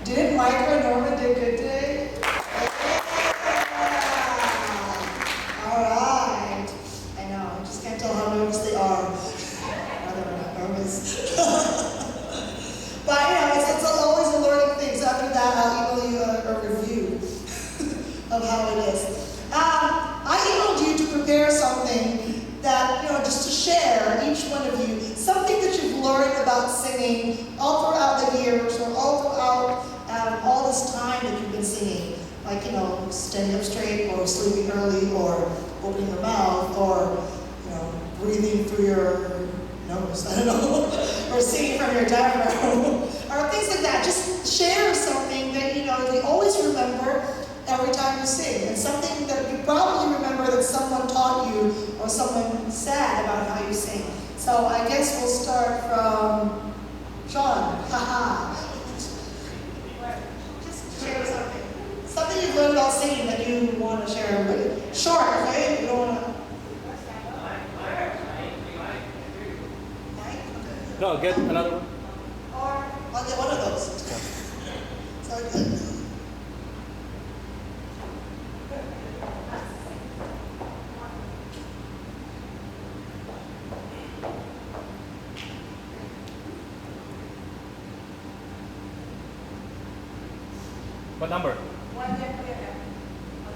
Did Michael and Norman do good today? All right. I know, I just can't tell how nervous they are. No, they're not nervous. But it's always a learning thing. So after that, I'll email you a review of how it is. I emailed you to prepare something that, just to share, each one of you, something that you've learned about singing all throughout the years or all throughout all this time that you've been singing. Like, standing up straight or sleeping early or opening your mouth or, breathing through your nose, I don't know, or singing from your diaphragm or things like that. Just share something that, you always remember every time you sing, and something that you probably remember that someone taught you or someone said about how you sing. So I guess we'll start from Sean. Just share something. Something you've learned about singing that you want to share everybody. Short, okay? You don't want to... No, get another one. Or I'll get one of those. So good. What number? One.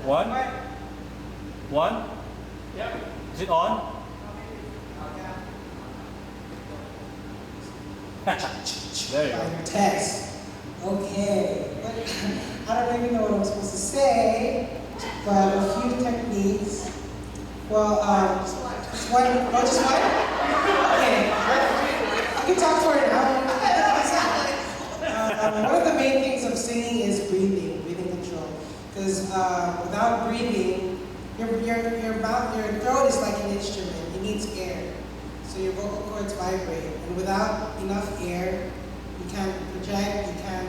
One? One? Yep. Is it on? There you go. Test. Okay. I don't even know what I'm supposed to say, but a few techniques. Well, just one. Oh, just one? Okay. I can talk for an hour. One of the main things of singing is breathing control. Because without breathing, your throat is like an instrument. It needs air. So your vocal cords vibrate. And without enough air, you can't project, you can't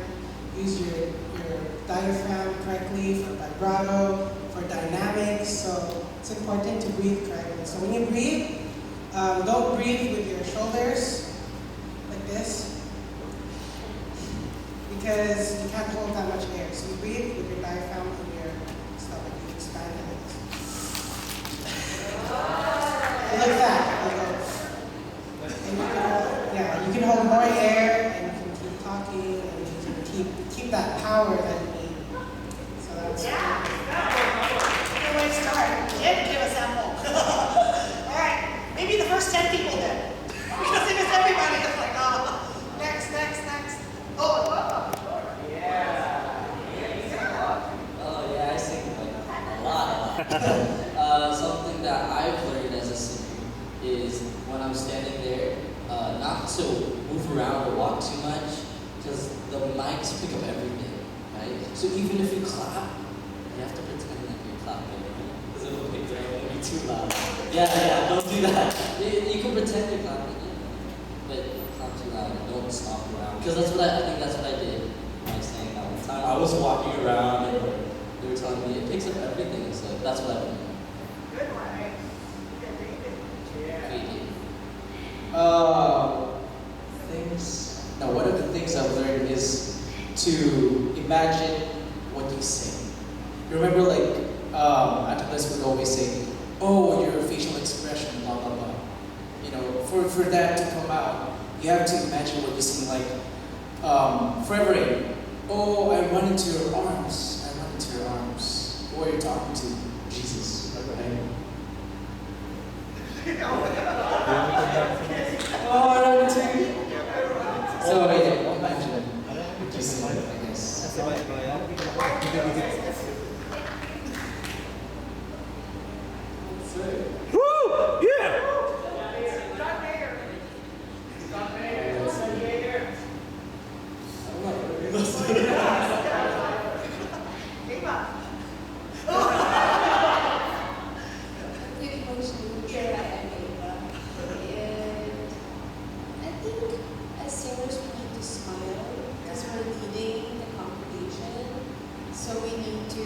use your diaphragm correctly for vibrato, for dynamics. So it's important to breathe correctly. So when you breathe, don't breathe with your shoulders like this, because you can't hold that much air. So you breathe with your diaphragm and your stomach. You expand it like that. And you can hold more air, and you can keep talking, and you can keep that power that you need. So that's good way to start. Give a sample. All right, maybe the first 10 people then. Because if it's everybody, it's like, oh, next. Oh, I sing like a lot. Something that I've learned as a singer is when I'm standing there, not to move around or walk too much, because the mics pick up everything, right? So even if you clap, you have to pretend like you're clapping, because it'll pick it up if you're too loud. Yeah, don't do that. You can pretend you're clapping, but don't clap too loud and don't stomp around, because I think that's what I did when I was saying that one time. I was walking around and they were telling me it picks up everything, so that's what I learned. good one, right? One of the things I've learned is to imagine what you sing. You remember, activists would always say, "Oh, your facial expression, blah blah blah." For that to come out, you have to imagine what you sing. Like, Forever Rain. Oh, I run into your arms. I run into your arms. Who are you talking to? Jesus. Right? Oh, I run into you. So imagine what you sing, I guess. Woo! Yeah! So we need to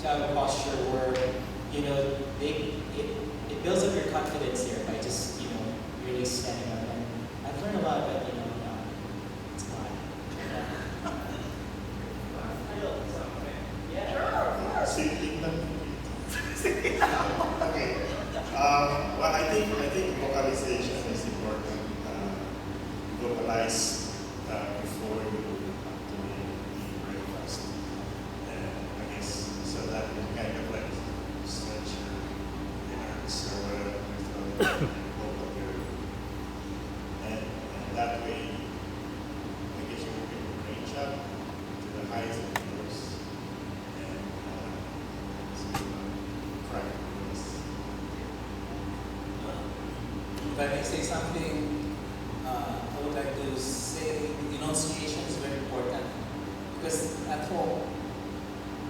to have a posture where, you know, it builds up your confidence here by just, you know, really standing up. And I've learned a lot, but, you know, it's fine. Okay. Well, I think vocalization is important. Vocalize before you actually eat breakfast, and I guess so that you kind of like stretch your arms or whatever with both of your, and that way, I guess you can reach up to the highs and lows, and practice. If I may say something, I would like to say enunciation is very important. Because at home,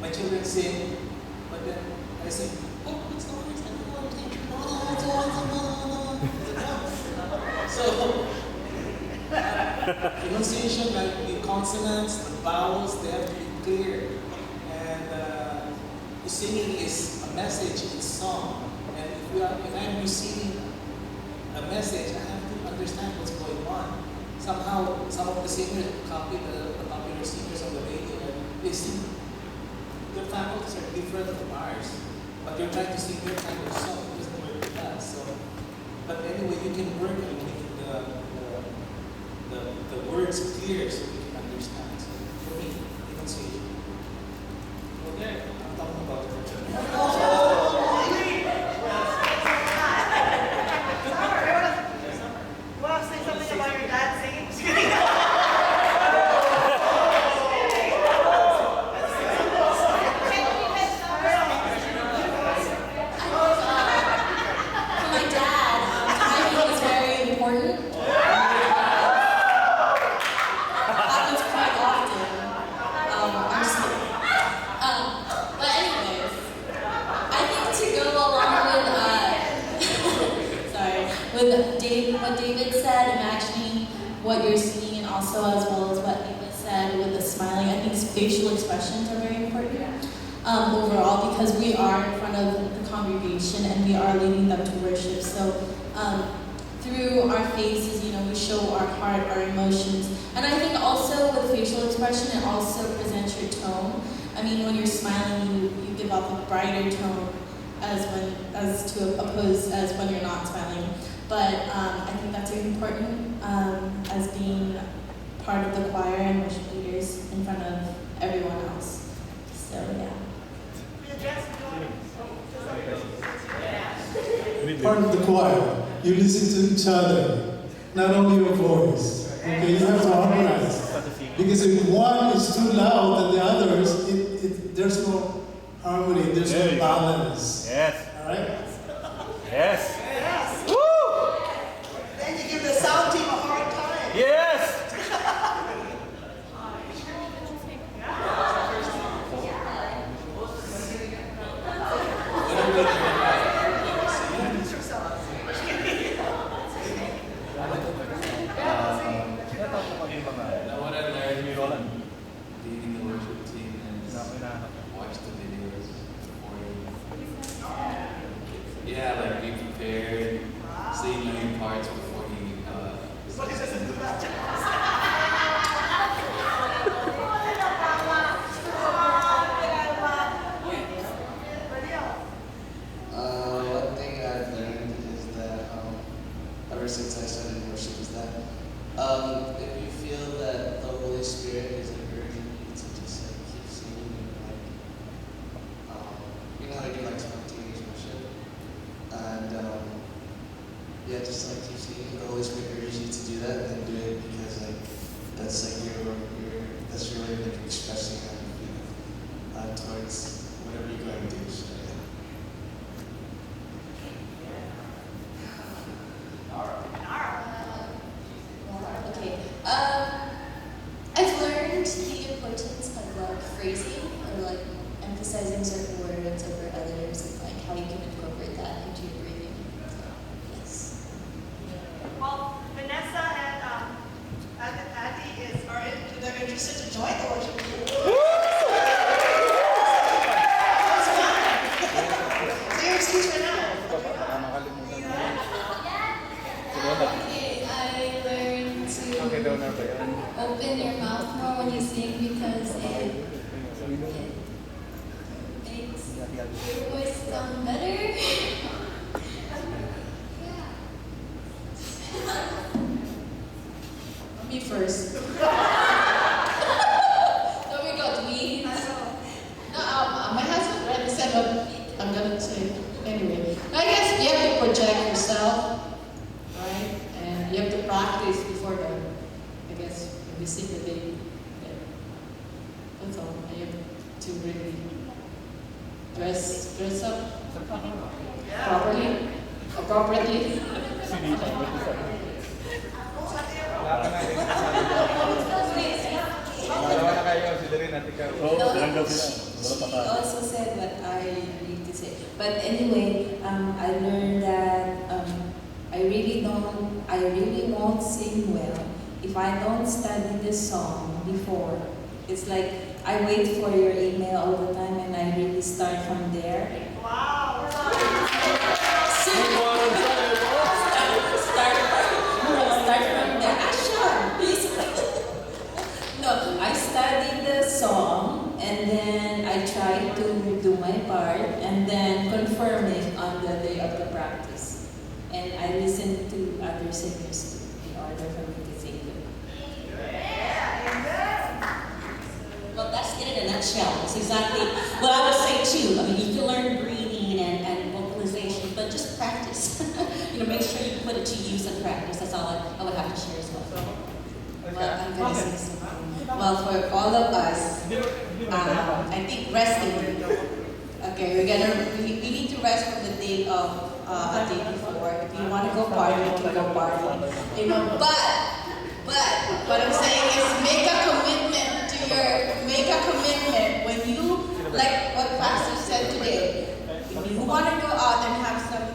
my children sing, but then I say, oh, what's the words? I don't understand. So, enunciation, like the consonants, the vowels, they have to be clear. And singing is a message in song. And if I'm receiving a message, I have to understand what's going on. Somehow, some of the singers copy the popular singers on the radio, and they sing. Their faculties are different from ours, but they're trying to sing their kind of song. It doesn't work with that. So, but anyway, you can work on making the words clear so we can understand. So, for me, enunciation. Okay, I'm talking about it. Want to say something about your dad singing? For my dad, timing is very important. Happens quite often. I'm just kidding. But anyways, I think to go along with what David said, imagining what you're seeing, and also as well as what Eva said with the smiling, I think facial expressions are very important overall, because we are in front of the congregation and we are leading them to worship. So through our faces, you know, we show our heart, our emotions. And I think also with facial expression, it also presents your tone. I mean, when you're smiling, you give off a brighter tone as opposed as when you're not smiling. But I think that's very important as being part of the choir and worship leaders in front of everyone else. So yeah. Part of the choir, you listen to each other, not only your voice. Okay, you have to harmonize. Because if one is too loud than the others, there's no harmony, there's no balance. Yes. All right? Yes. Then you give the sound team a hard time. Yes. Now what I learned being in the worship team is watch the videos before you. Yeah, like be prepared, so you know your parts before you. One thing I've learned is that ever since I started worship is that if you feel that the Holy Spirit is encouraging you to just like keep singing and like you know how you do like spontaneous worship, and yeah, just like keep singing. The Holy Spirit urges you to do that, then do it, because like that's like that's your way of like expressing how you feel towards whatever you're going to do. So, yeah. Okay. I've learned the importance of like phrasing or like emphasizing certain words over others, and like how you can incorporate that into your breathing. So, yes. Well, Vanessa and Addy they're interested to join the worship team. So open your mouth more when you sing because it makes your voice sound better. Me first. So we got me. No, my husband already said what I'm gonna say. Anyway, I guess you have to project yourself, right? And you have to practice before the, I guess, when you sing the day. That's all. I have to really dress up properly, appropriately. Oh, bilang daw sila. Wala pa She tayo. also said what I need to say. But anyway, I learned that I really won't sing well if I don't study the song before. It's like I wait for your email all the time and I really start from there. Wow! Start from there. Action, please. No, I studied the song and then I try to do my part and then confirm it on the day of the practice. And I listen to other singers too in order for me to sing them. Well, that's it in a nutshell. It's exactly what I would say too. I mean, you can learn breathing and vocalization, but just practice. Make sure you put it to use and practice. That's all I would have to share as well. Well, I'm gonna say something. Well, for all of us, I think resting. Okay, we need to rest from the day of a day before. If you want to go party, you can go party. But what I'm saying is make a commitment when you, like what Pastor said today. If you want to go out and have some,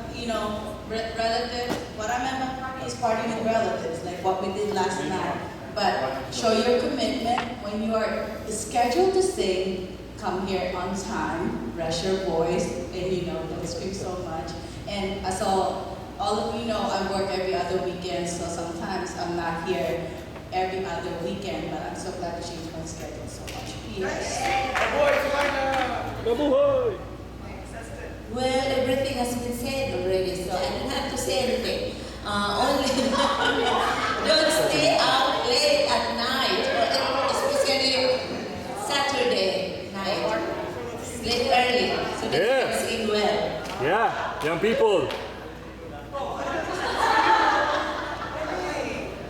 relatives. What I meant by party is partying with relatives, like what we did last night. But show your commitment when you are scheduled to sing. Come here on time, rest your voice, and don't speak so much. And as all of you know, I work every other weekend, so sometimes I'm not here every other weekend. But I'm so glad to change my schedule so much. Yes. Mabuhay! Well, everything has been said already, so I don't have to say anything. Only don't stay out late at night, or especially Saturday night. Sleep early so that you can sleep well. Yeah, young people.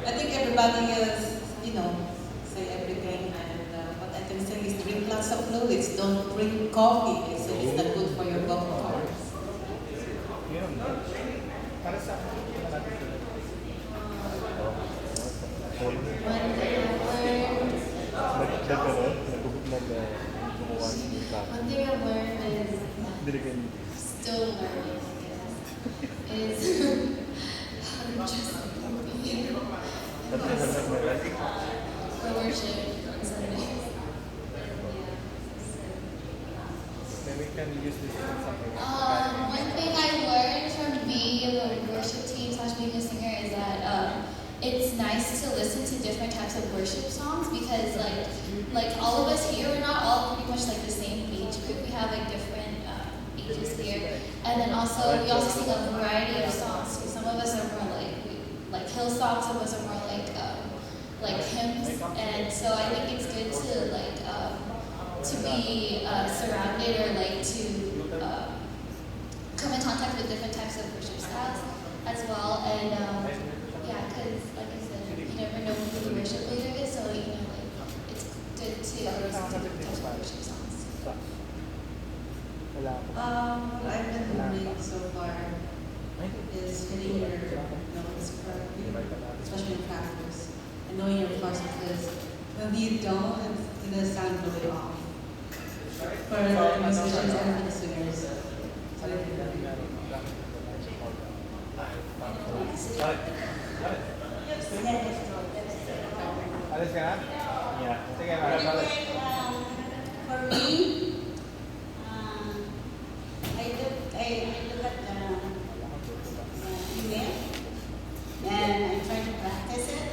I think everybody is, say everything. And what I can say is drink lots of fluids. Don't drink coffee. They say it's not good for your vocal cords. One thing I've learned is still learning, is how to just for worship on Sundays. Maybe we can use this in something. One thing I learned from being a worship team / being a singer is that it's nice to listen to different types of worship songs because like all of us here, we're not all pretty much like the same age group. We have like different ages here, and then also we also sing a variety of songs. So some of us are more like hill songs, some of us are more like hymns, and so I think it's good to to be surrounded or to come in contact with different types of worship styles as well. And because like I said, you never know who the worship leader is, so it's good to listen to different types of worship songs. I've been learning so far is hitting your notes correctly, especially in practice, and knowing your parts because when you don't, it's gonna sound really off. For the musicians and for the singers. Alis ka na? Yeah. Sige, alis. For me, I look at the email and I try to practice it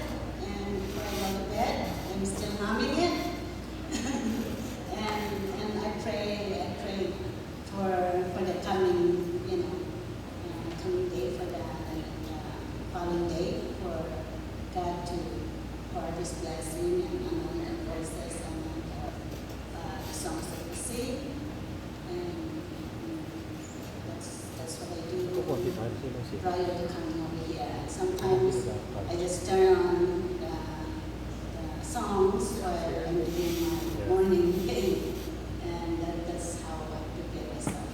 and before I go to bed. prior to coming over here. Sometimes I just turn on the songs while I'm doing my morning thing, and that's how I prepare myself.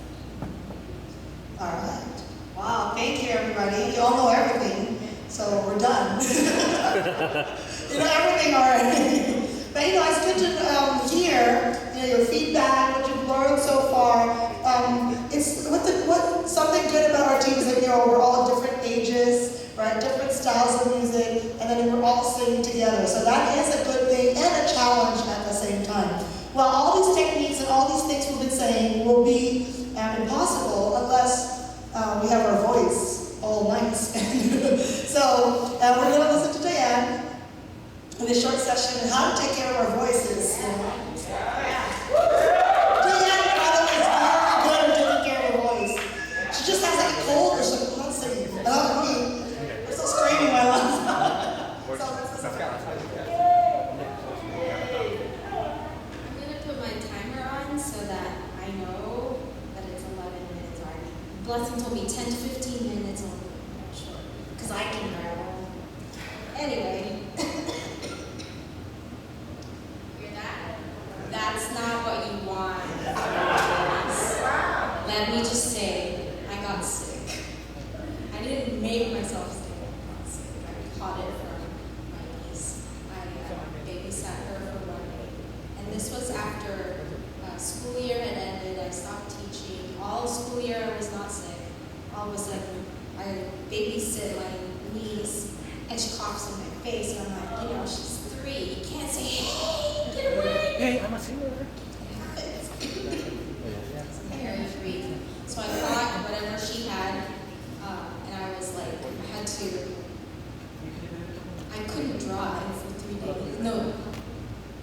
All right. Wow, thank you, everybody. You all know everything, so we're done. You know everything already. But it's good to hear your feedback, what you've learned so far. It's what something good about our team is that we're all different ages, right? Different styles of music, and then we're all singing together. So that is a good thing and a challenge at the same time. Well, all these techniques and all these things we've been saying will be impossible unless we have our voice all night. So we're going to listen to Diane in this short session on how to take care of our voices. Diane, by the way, is very good at taking care of her voice. She just has like a cold or something. Not singing. I don't know me. I'm still screaming my lungs out. So let's listen. I'm going to put my timer on so that I know that it's 11 minutes already. Blessing told me 10 to 15 minutes only. I'm sure. Because I can rattle. Anyway. Hear that? That's not what you want. Let me just say, I got sick. I didn't make myself sick. I got sick. I caught it from my niece. I babysat her for 1 day. And this was after school year had ended. I stopped teaching. All school year I was not sick. All of a sudden, I babysit my niece, and she coughs in my face. And I'm like, she's 3. You can't say, hey, get away. Hey, I'm a singer. It happens. It's very free. So I thought whatever she had, and I was like, I couldn't drive for 3 days. No,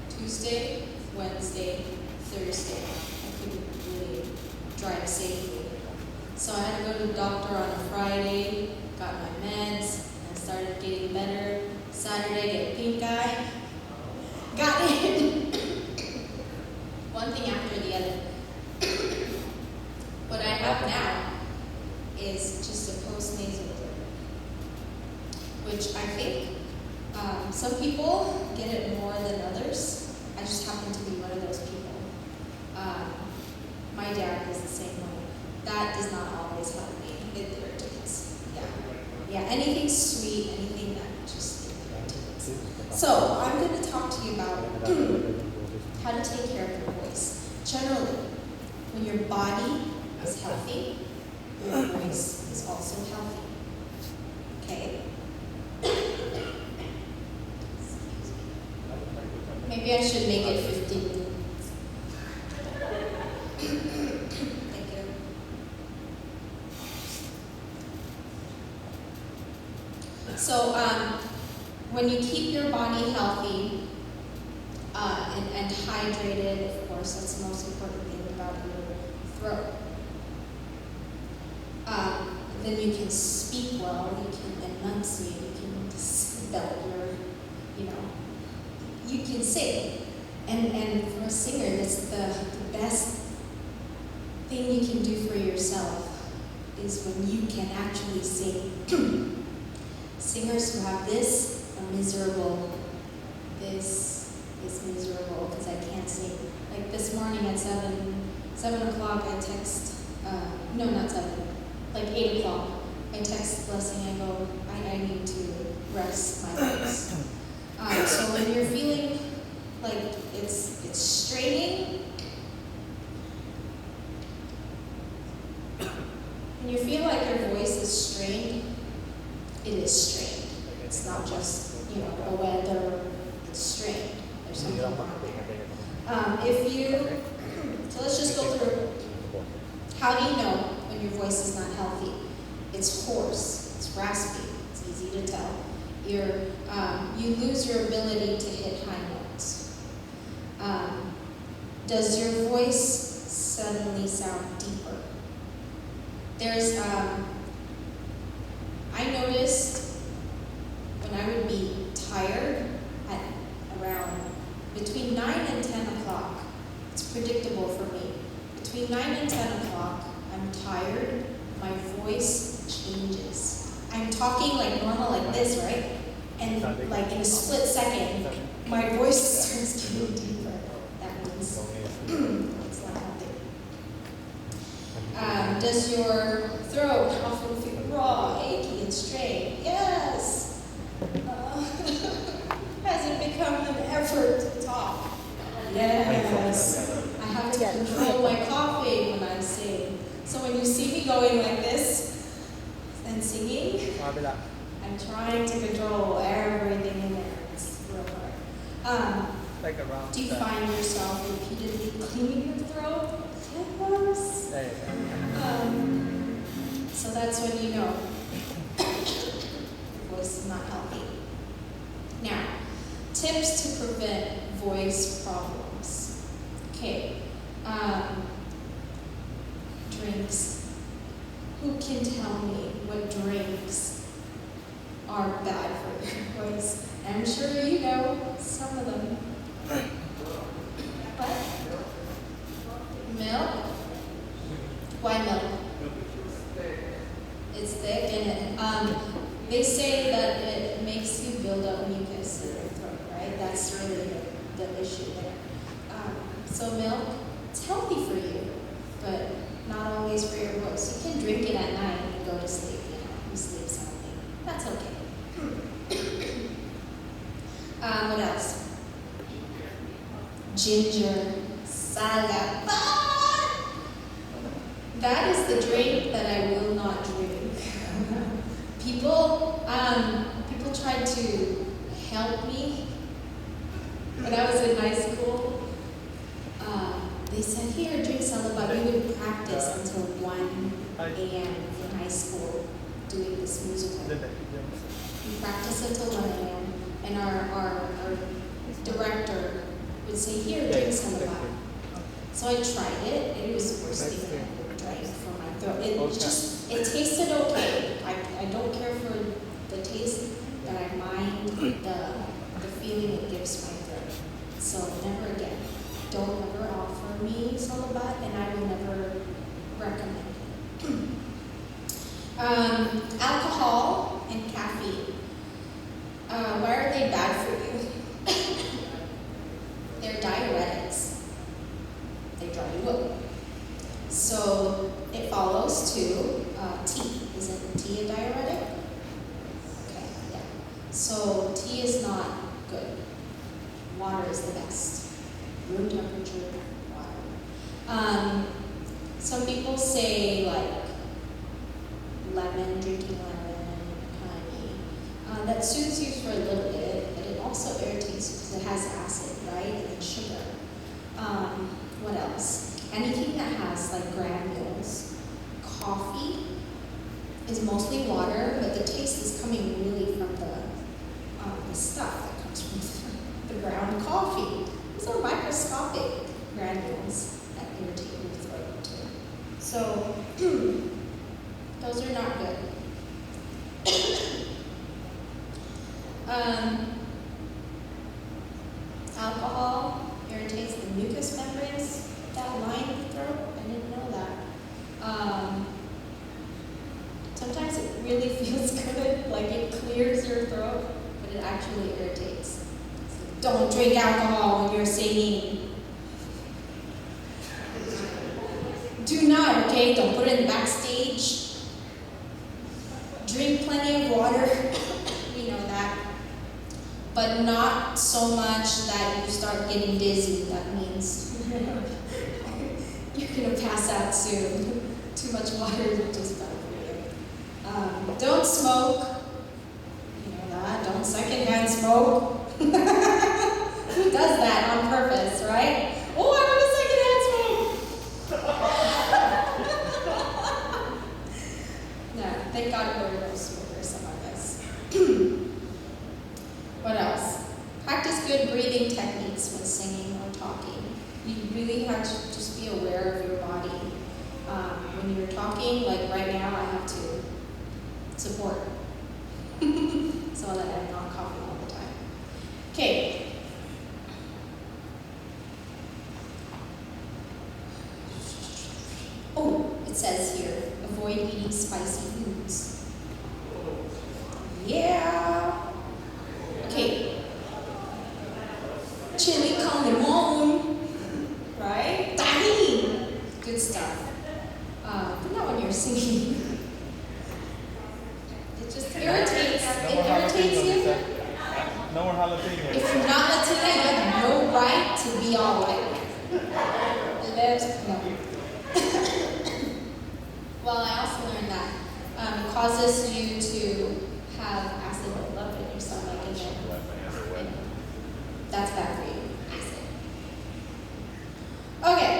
Tuesday, Wednesday, Thursday. I couldn't really drive safely. So I had to go to the doctor on a Friday, got my meds, and started getting better. Saturday, get pink eye. Got it. One thing after the other. What I have now is just a postnasal drip, which I think some people get it more than others. I just happen to be one of those people. My dad is the same way. That does not always help me. It irritates. Yeah, anything sweet, anything that just irritates. So I'm going to talk to you about how to take care of your voice. Generally, when your body is healthy, your voice is also healthy. Okay? Maybe I should make it 15 minutes. Thank you. So, when you keep your body healthy and hydrated, of course, that's the most important thing about your throat. Then you can speak well, you can enunciate, you can spell you can sing. And for a singer, that's the best thing you can do for yourself is when you can actually sing. Singers who have this are miserable. This is miserable because I can't sing. Like this morning at 7 o'clock, I text, no, not 7, like 8 o'clock, I text Blessing, I go, I need to rest my voice. So when you're feeling like it's straining, when you feel like your voice is strained, it is strained. It's not just, the weather, it's strained. There's something wrong there. So let's just go through, how do you know when your voice is not healthy? It's hoarse, it's raspy, it's easy to tell. You lose your ability to hit high notes. Does your voice suddenly sound deeper? There's, I noticed when I would be tired at around between 9 and 10 o'clock, it's predictable for me. Between 9 and 10 o'clock, I'm tired, my voice voice changes. I'm talking like normal, like this, right? And like in a split second, my voice starts getting deeper. That means it's not healthy. Does your throat often feel raw, achy, and strained? Yes. Has it become an effort to talk? Yes. I have to control my coughing when I sing. So when you see me going like this and singing, I'm trying to control everything in there. It's real hard. Do you find yourself repeatedly cleaning your throat? Yes. So that's when you know your voice is not healthy. Now, tips to prevent voice problems. Okay. Drinks. Who can tell me what drinks are bad for your voice? I'm sure you know some of them. What? Milk? Why milk? It's thick and they say that it makes you build up mucus in your throat, right? That's really the issue there. So milk, it's healthy for you, but not always for your voice. You can drink it at night and go to sleep, you sleep soundly. That's okay. What else? Ginger, salad. That is the drink that I will not drink. People tried to help me when I was in high school. They said, here, drink salad, but we would practice until 1 a.m. in high school doing this musical. We practiced until 1 a.m. and our director would say, here, drink salad. So I tried it. It was the worst thing I ever tried for my throat. It tasted okay. I don't care for the taste, but I mind the feeling it gives my throat. So never again. Don't ever offer me Salabat, and I will never recommend it. Alcohol and caffeine. Why are they bad for you? They're diuretics. They dry you up. So it follows to tea. Isn't tea a diuretic? Okay, yeah. So tea is not good. Water is the best. Room temperature water. Some people say like drinking lemon, honey. That soothes you for a little bit, but it also irritates you because it has acid, right? And then sugar. What else? Anything that has like granules. Coffee is mostly water, but the taste is coming really from the stuff that comes from the ground coffee. Those are microscopic granules that irritate your throat too. So those are not good. Alcohol irritates the mucous membranes that line the throat. I didn't know that. Sometimes it really feels good, like it clears your throat, but it actually irritates. Don't drink alcohol when you're singing. Do not, okay? Don't put it in the backstage. Drink plenty of water. We know that. But not so much that you start getting dizzy. That means you're going to pass out soon. Too much water is just bad for you. Don't smoke. You know that. Don't secondhand smoke. Who does that on purpose, right? Oh, I want a secondhand smoke. No, thank God we're no smokers, some of us. What else? Practice good breathing techniques when singing or talking. You really have to just be aware of your body. When you're talking, like right now, I have to support so that I'm not coughing all the time. Okay. Oh, it says here, avoid eating spicy foods. Yeah. Okay. Chili con limon, right? Tahini. Good stuff. But not when you're singing. It just irritates. It irritates you. No more jalapenos. If you're not Latina, you have no right to be all like, no. Well, I also learned that it causes you to have acid buildup in your stomach, and that's bad for you. Okay.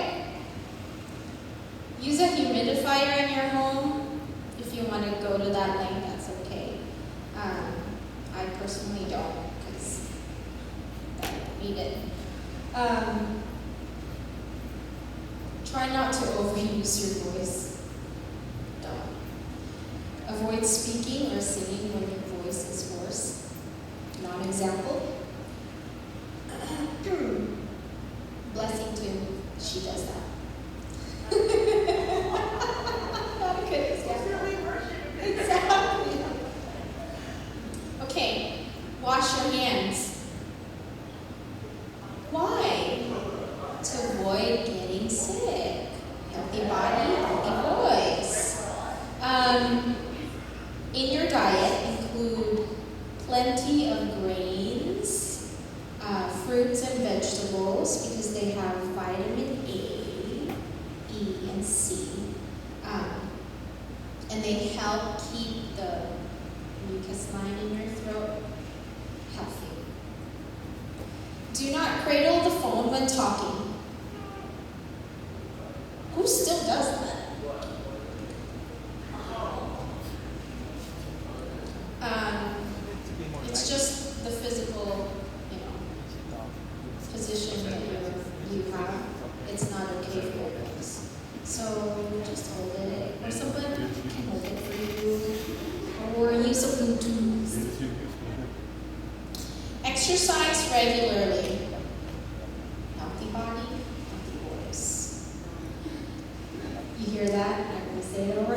Use a humidifier in your home. If you want to go to that length, that's okay. I personally don't, because I don't need it. Try not to overuse your voice. Don't. Avoid speaking or singing when your voice is hoarse. Non-example. Blessing too. She does that. Not a good example. Exactly. Okay. Wash your hands. Why? To avoid getting sick. Healthy body, healthy voice. In your diet, include plenty of grains, fruits and vegetables, because they have vitamin A, E, and C. And they help keep the mucus line in your throat healthy. Do not cradle the phone when talking. Who still does that? It's just the physical, position that you have. It's not okay for your legs. So just hold it, or somebody can hold it for you, or use a Bluetooth. Exercise regularly. Healthy body, healthy voice. You hear that? I'm going to say it over.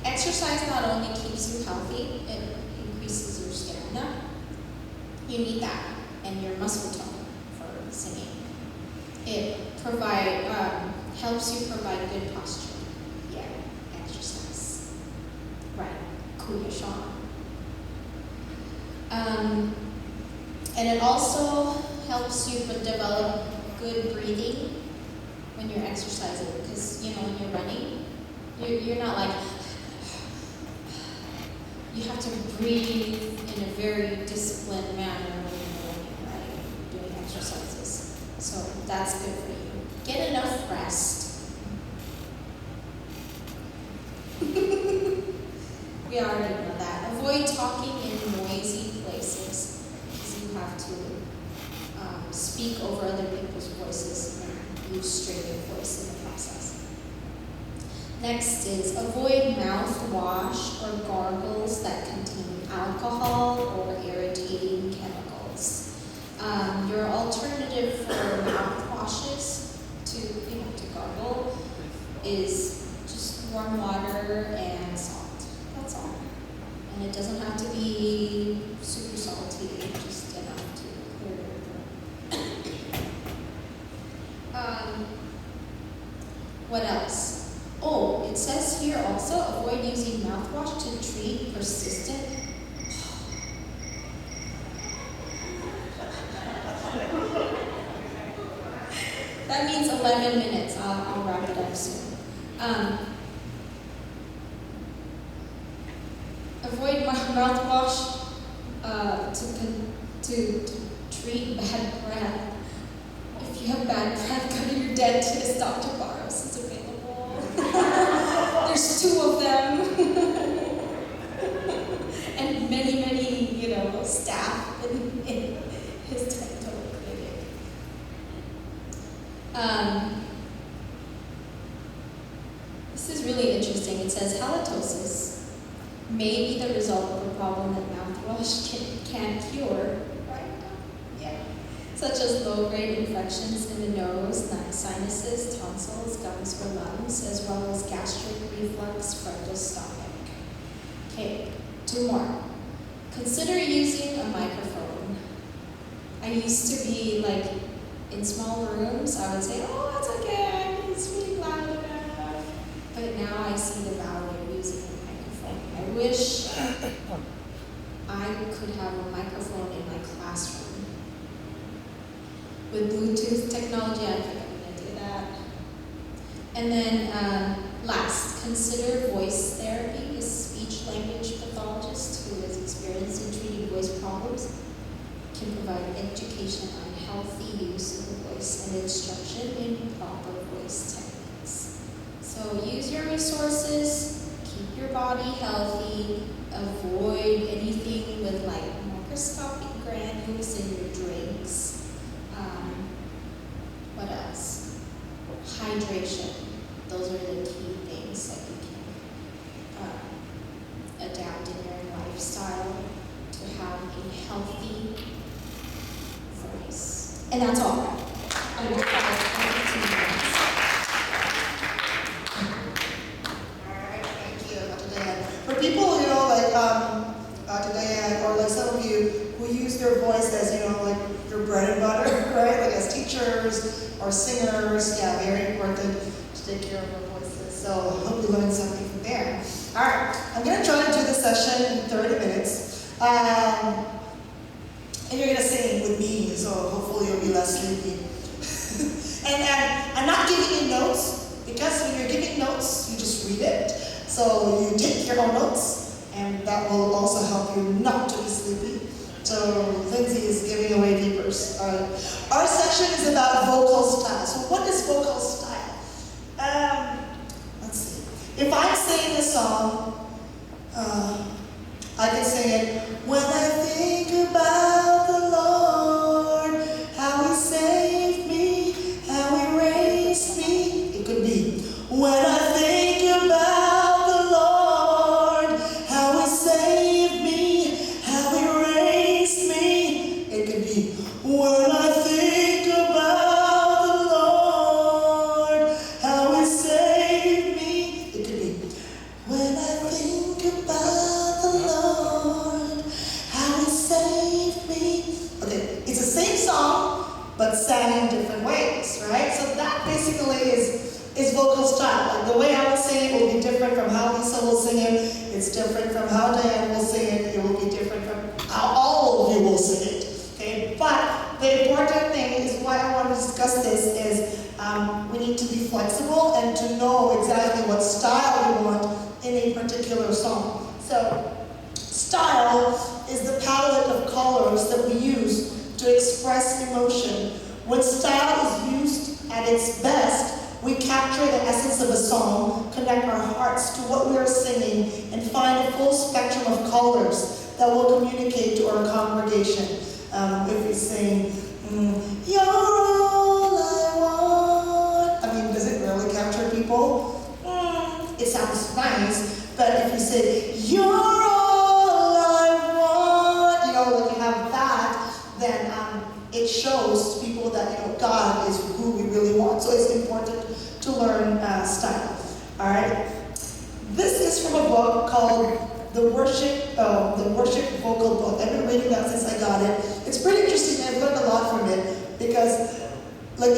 Exercise not only keeps you healthy, it increases your stamina. You need that, and your muscle tone for singing. It helps you provide good posture. Yeah, exercise. Right, Kuya Sean. And it also helps you develop good breathing when you're exercising, because when you're running, you're not like, you have to breathe in a very disciplined manner when you're running, right? Doing exercises. So that's good for you. Get enough rest. We already know that. Avoid talking in noisy places, because you have to speak over other people's voices and use straight your voice in the process. Next is avoid mouthwash or gargles that contain alcohol or irritating chemicals. Your alternative for mouthwashes to gargle is just warm water and salt. That's all. And it doesn't have to be super salty, just enough to clear your throat. What else? Oh, it says here also, avoid using mouthwash to treat persistent. That means 11 minutes. I'll wrap it up soon. Avoid mouthwash to treat bad breath. If you have bad breath, go to your dentist. Dr. Barros is available. There's 2 of them. And many, staff in his dental clinic. This is really interesting. It says halitosis may be the result of a problem with mouthwash mouthwash can cure, right? Yeah. Such as low-grade infections in the nose, sinuses, tonsils, gums, or lungs, as well as gastric reflux, fragile stomach. Okay, 2 more. Consider using a microphone. I used to be like in small rooms, I would say, oh, it's okay, it's really loud enough. But now I see the value of using a microphone. I wish I could have a microphone in my classroom. With Bluetooth technology, I think I'm gonna do that. And then last, consider voice therapy. A speech-language pathologist who is experienced in treating voice problems can provide education on healthy use of the voice and instruction in proper voice techniques. So use your resources, keep your body healthy, avoid anything with like microscopic granules in your drinks. What else? Hydration. Those are the key things that you can adapt in your lifestyle to have a healthy voice. And that's all. I will Alright, thank you, Dr. Diane. For people, like Dr. Diane, or like some of you who use their voice as, like your bread and butter, right? Like as teachers or singers, yeah, very important to take care of our voices. So I hope you learned something from there. Alright, I'm going to try to do this session in 30 minutes. And you're going to sing with me, so hopefully you'll be less sleepy. and I'm not giving you notes, because when you're giving notes, you just read it. So you take your own notes, and that will also help you not to be sleepy. So Lindsay is giving away papers. Our section is about vocal style. So what is vocal style? Let's see. If I'm singing a song, I can sing it. When I think about the Lord, how He saved me, how He raised me. It could be. When I think about the Lord, how He saved me, how He raised me. It could be. When I think about the Lord, how He saved me. It could be. When I think about the Lord, how He saved me. Okay, it's the same song, but sang in different ways, right? So that basically is vocal style. Like the way I will sing it will be different from how Lisa will sing it. It's different from how Diane will sing it. It will be different from how all of you will sing it. Okay, but the important thing is why I want to discuss this is we need to be flexible and to know exactly what style we want in a particular song. So style is the palette of colors that we use to express emotion. When style is used at its best, we capture the essence of a song, connect our hearts to what we are singing, and find a full spectrum of colors that will communicate to our congregation. If we sing, "You're all I want," I mean, does it really capture people? It sounds nice, but if you say, "You're all I want," like you have that, then it shows people that God is who we really want. So it's important to learn style. All right. This is from a book called The Worship Vocal Book. I've been reading that since I got it. It's pretty interesting. I've learned a lot from it because, when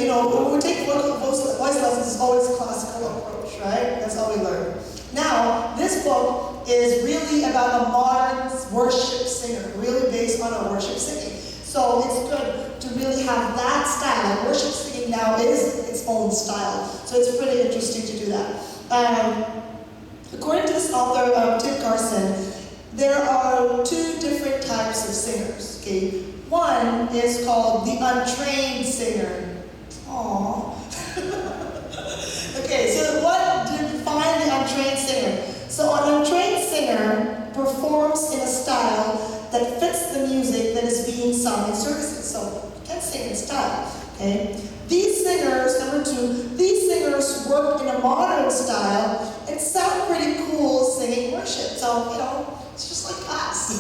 we take voice lessons, it's always a classical approach, right? That's how we learn. Now, this book is really about a modern worship singer, really based on a worship singing. So it's good to really have that style. And worship singing now is its own style. So it's pretty interesting to do that. According to this author, Tim Carson, there are 2 different types of singers. Okay, one is called the untrained singer. Aww. Okay, so what defines the untrained singer? So an untrained singer performs in a style that fits the music that is being sung in services. So you can sing in style. Okay. These singers, number 2, these singers work in a modern style and sound pretty cool singing worship. So, it's just like us.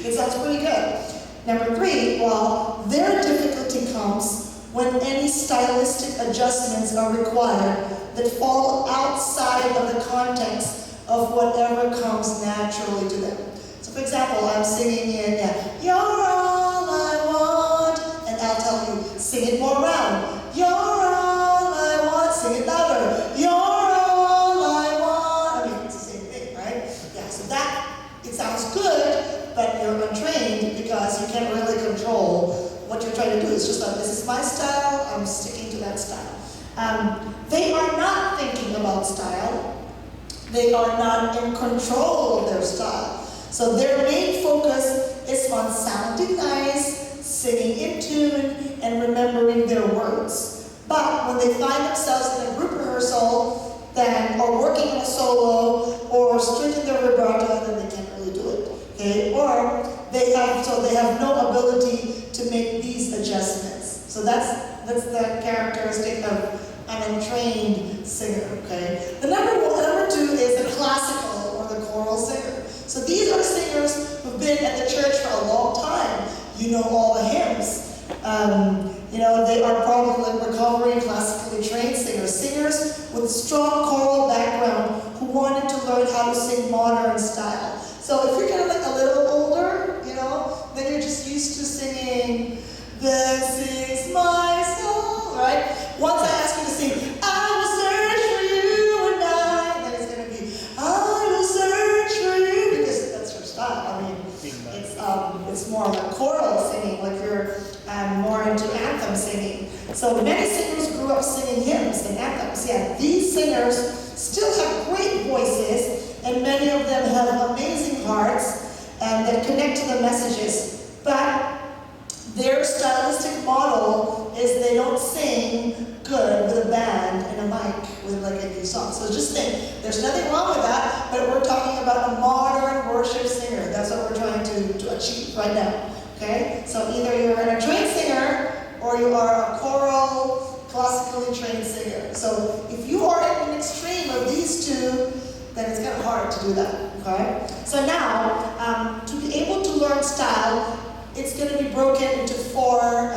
It sounds pretty good. Number 3, well, their difficulty comes when any stylistic adjustments are required that fall outside of the context of whatever comes naturally to them. So for example, I'm singing in, You're all I want, and I'll tell you, sing it more round. You're all I want, sing it louder. You're all I want. I mean, it's the same thing, right? Yeah, so that, it sounds good, but you're untrained because you can't really control what you're trying to do. It's just like, this is my style, I'm sticking to that style. They are not thinking about style. They are not in control of their style. So their main focus is on sounding nice, singing in tune, and remembering their words. But when they find themselves in a group rehearsal, or working on a solo, or straighten their vibrato, then they can't really do it. Okay? Or they have no ability to make these adjustments. So that's the characteristic of an untrained singer. Okay? The number 2 is the classical or the choral singer. So these are singers who've been at the church for a long time. You know all the hymns. They are probably recovering classically trained singers. Singers with strong choral background who wanted to learn how to sing modern style. So if you're kind of like a little older, then you're just used to singing, "This is my soul," right? Once I ask you to sing, "I will search for you and I," then it's going to be, "I will search for you," because that's your style. I mean, it's more like choral singing, like you're more into anthem singing. So many singers grew up singing hymns and anthems. Yeah, these singers still have great voices, and many of them have amazing hearts that connect to the messages. But their stylistic model is they don't sing good with a band and a mic with like a song. So just think, there's nothing wrong with that, but we're talking about a modern worship singer. That's what we're trying to achieve right now. Okay? So either you're a trained singer or you are a choral, classically trained singer. So if you are at an extreme of these two, then it's kind of hard to do that. Okay? So now, to be able to learn style, it's going to be broken into 4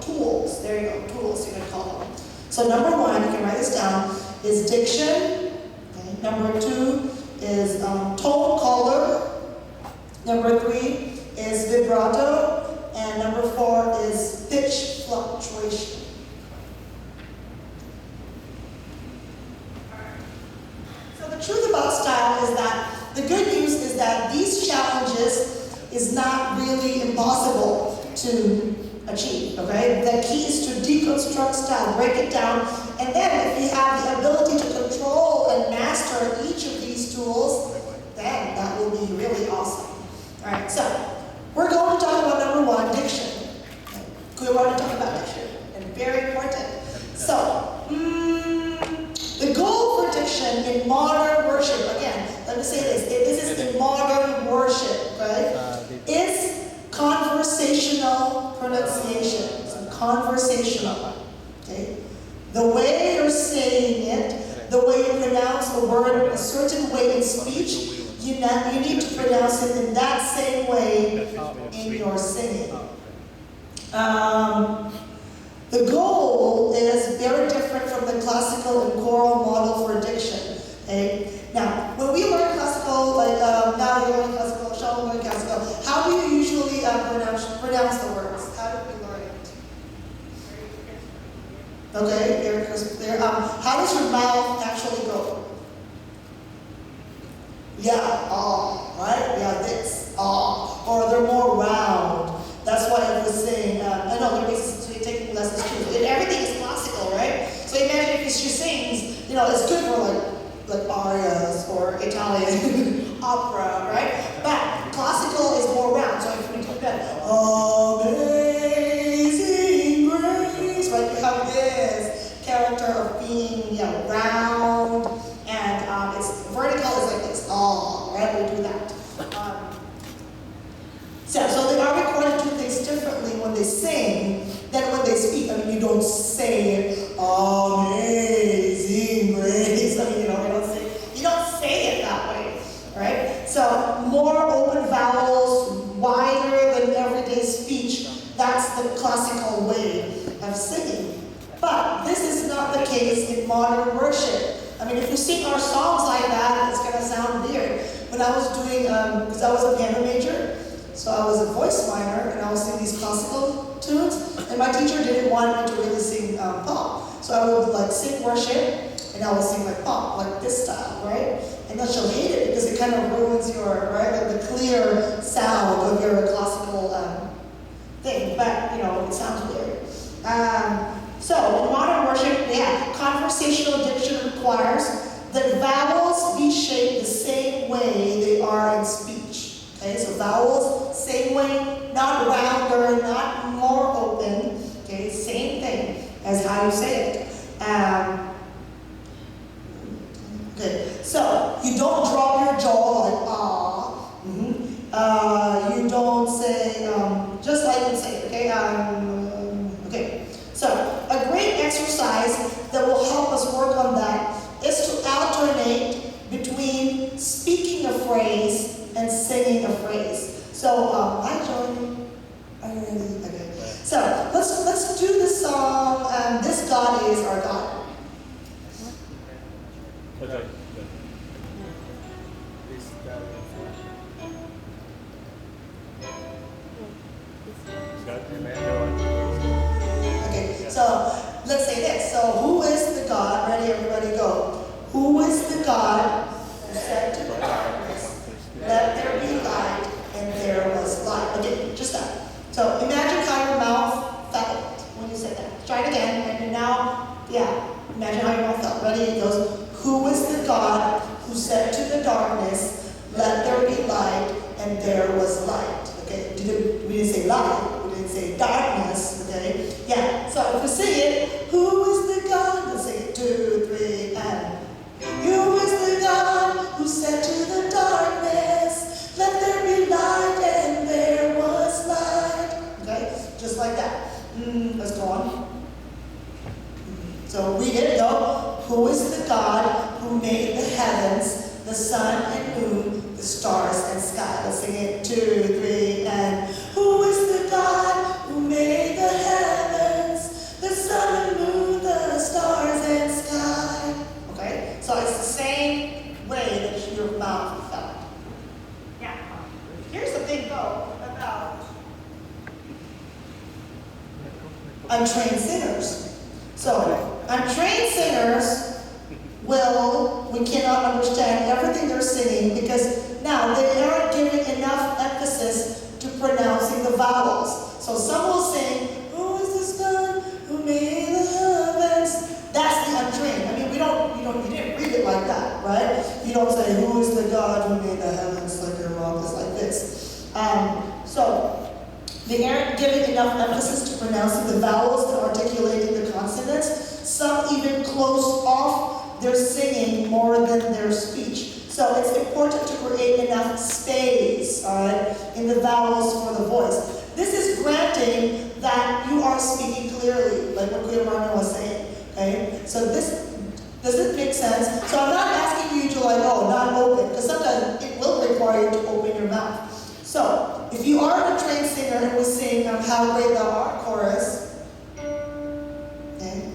tools. There you go, tools you're going to call them. So number 1, you can write this down, is diction. Okay. Number 2 is tone color. Number 3 is vibrato. And number 4 is pitch fluctuation. So the truth about style is that the good news is that these challenges is not really impossible to achieve, okay? The key is to deconstruct style, break it down, and then if you have the ability to control and master each of these tools, then that will be really awesome. All right, so we're going to talk about number 1, diction. We want to talk about diction, and very important. So, the goal for diction in modern worship, again, let me say this is in modern worship, right? Is conversational pronunciation. So conversational, okay? The way you're saying it, the way you pronounce a word a certain way in speech, you need to pronounce it in that same way in your singing. The goal is very different from the classical and choral model for diction. Okay? Now, when we learn classical, like now you're learning classical, Sean learning classical, how do you usually pronounce the words? How do we learn it? Okay, very crisp there. How does your mouth actually go? Yeah, right? Yeah, this, or they're more round. That's why I was saying, I know they're basically taking lessons too. Everything is classical, right? So imagine if she sings, it's good for like arias or Italian opera, right? But classical is more round. So if we do that, amazing grace, right? You have this character of being, round, and it's vertical is like this, right? We do that. So they are recorded do things differently when they sing than when they speak. I mean, you don't say it, amazing grace. I mean, you don't say it that way, right? So classical way of singing. But this is not the case in modern worship. I mean, if you sing our songs like that, it's going to sound weird. When I was doing, because I was a piano major, so I was a voice minor, and I was singing these classical tunes, and my teacher didn't want me to really sing pop. So I would like sing worship, and I would sing like pop, like this style, right? And then she'll hate it because it kind of ruins your, right, like the clear sound of your classical thing. But, you know, it sounds weird. So in modern worship, yeah, conversational diction requires that vowels be shaped the same way they are in speech. Okay, so vowels, same way, not rounder, not more open. Okay, same thing as how you say it. Okay, so you don't drop your jaw like ah. You don't say just like you say. Okay. Okay. So a great exercise that will help us work on that is to alternate between speaking a phrase and singing a phrase. So hi Johnny. Are you ready? Okay. So let's do this song. This God is our God. Okay. Okay, so let's say this. So who is the God? Ready, everybody go. Who is the God who said to the darkness, let there be light, and there was light? Okay, just that. So imagine how your mouth felt when you said that. Try it again, and now, yeah, imagine how your mouth felt. Ready, it goes. Who is the God who said to the darkness, let there be light, and there was light? Okay, we didn't say light, we didn't say darkness, okay? Yeah, so if we sing it, who is the God? Let's sing it, 2, 3, and. Who is the God who said to the darkness, let there be light, and there was light? Okay, just like that. Let's go on. So read it, go. Who is the God who made the heavens, the sun and moon, the stars and sky? Let's sing it, 2, 3, and. Who is the God who made the heavens, the sun and moon, the stars and sky? Okay, so it's the same way that your mouth felt. Yeah. Here's the thing, though, about untrained singers. So, untrained singers we cannot understand everything they're singing because now they aren't giving enough emphasis to pronouncing the vowels. So some will sing, who is this God who made the heavens? That's the untrained. I mean, you didn't read it like that, right? You don't say, who is the God who made the heavens, like your mouth is like this. So they aren't giving enough emphasis to pronouncing the vowels and articulating the consonants. Some even close off their singing more than their speech. So it's important to create enough space, all right, in the vowels for the voice. This is granting that you are speaking clearly, like what Kuya Marno was saying, okay? So does it make sense? So I'm not asking you to not open, because sometimes it will require you to open your mouth. So if you are a trained singer and we sing How Great Thou Art chorus, okay?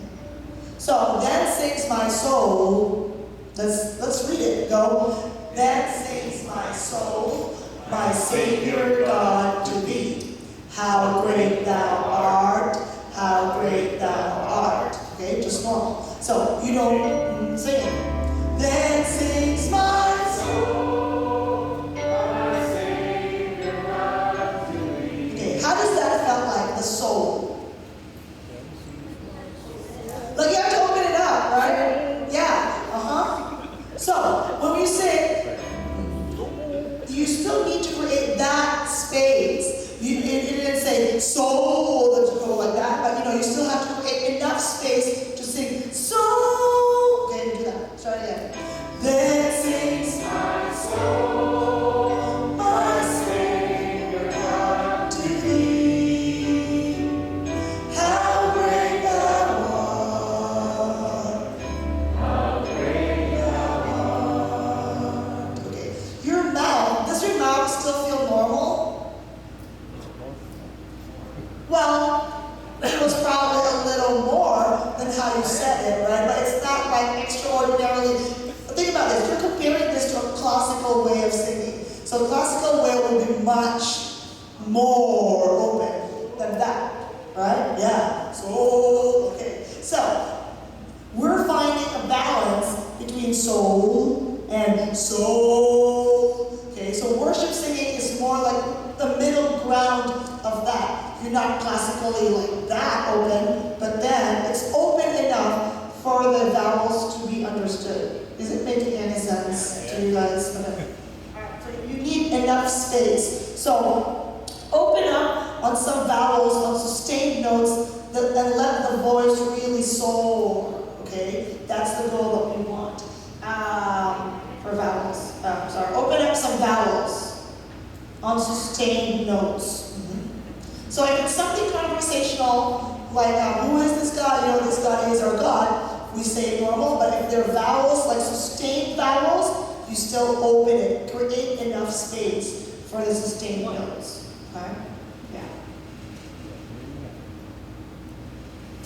So then sings my soul. Let's read it. Go. Then sings my soul, my Savior God to thee. How great thou art, how great thou art. Okay, just normal. So you don't sing it. Then sings my soul, my Savior God to thee. Okay, how does that feel like, the soul? Look, you have to open it up, right? Yeah, So, when we say, you still need to create that space. You didn't say soul, let's go like that, but you still have to create enough space to sing soul. Okay, do that. Try it again. Then sings my soul, my Savior God to thee. How great thou art. How great thou art. Okay. Does your mouth still feel normal? Well, will be much more open than that, right? Yeah. So, okay. So, we're finding a balance between soul and soul. Okay, so worship singing is more like the middle ground of that. You're not classically like that open, but then it's open enough for the vowels to be understood. Is it making any sense to you guys? Okay. Alright, so you need enough space. So open up on some vowels, on sustained notes, and let the voice really soar. Okay, that's the goal that we want for vowels. Open up some vowels on sustained notes. So if it's something conversational, like who is this God? You know, this God is our God. We say it normal, but if they're vowels, like sustained vowels, you still open it. Create enough space for the sustained notes. Okay? Yeah.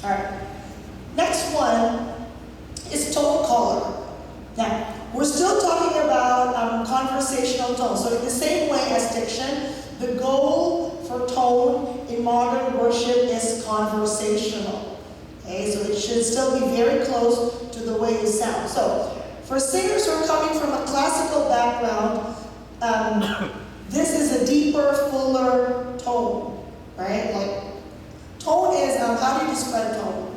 All right. Next one is tone color. Now, we're still talking about conversational tone. So in the same way as diction, the goal for tone in modern worship is conversational. Okay, so it should still be very close to the way you sound. So for singers who are coming from a classical background, this is a deeper, fuller tone, right? Like, tone is, how do you describe tone?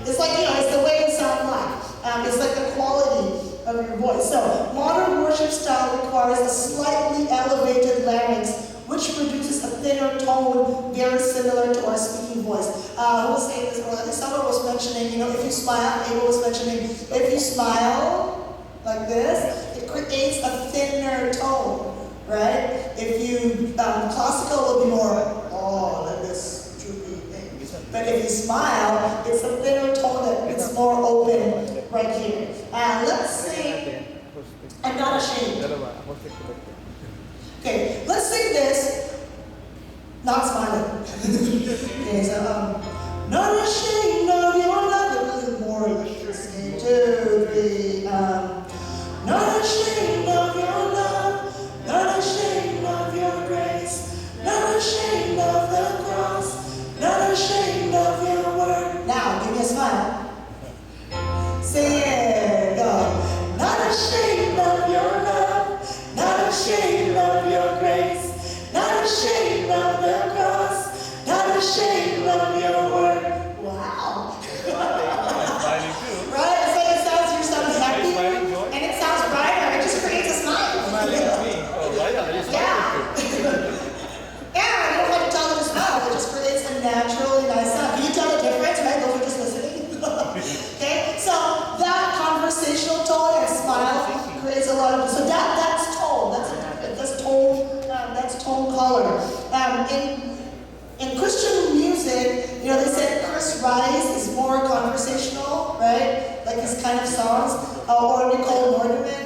It's like, it's the way it sounds like. It's like the quality of your voice. So, modern worship style requires a slightly elevated larynx, which produces a thinner tone very similar to our speaking voice. Who was saying this? Well, I think someone was mentioning, if you smile, Abel was mentioning, if you smile like this, it creates a thinner tone, right? If you, classical will be more, like this droopy thing. But if you smile, it's a thinner tone that it's more open right here. Let's sing, I'm not ashamed. Okay, let's sing this, not smiling. Okay, so, not ashamed of your love, a little more like this. 2, 3, not ashamed of your love, not ashamed of your grace, not ashamed of the cross, not ashamed of your word. Now, give me a smile. Sing it, go. Not ashamed of your love, not ashamed of your grace, not ashamed of the cross, not ashamed of your word. Wow. Smiling too. Right? It's like it sounds, you sound happy, and it sounds brighter. It just creates a smile. Smiling at me. Oh, right? You're smiling Yeah. Yeah, you don't have to tell them to smile. It just creates a naturally nice sound. Can you tell the difference, right? Those are just listening. Okay? So that conversational tone and smile creates a lot of, so that's tone. That's tone color. In Christian music, they said Chris Rice is more conversational, right? Like his kind of songs, or Nicole Nordeman.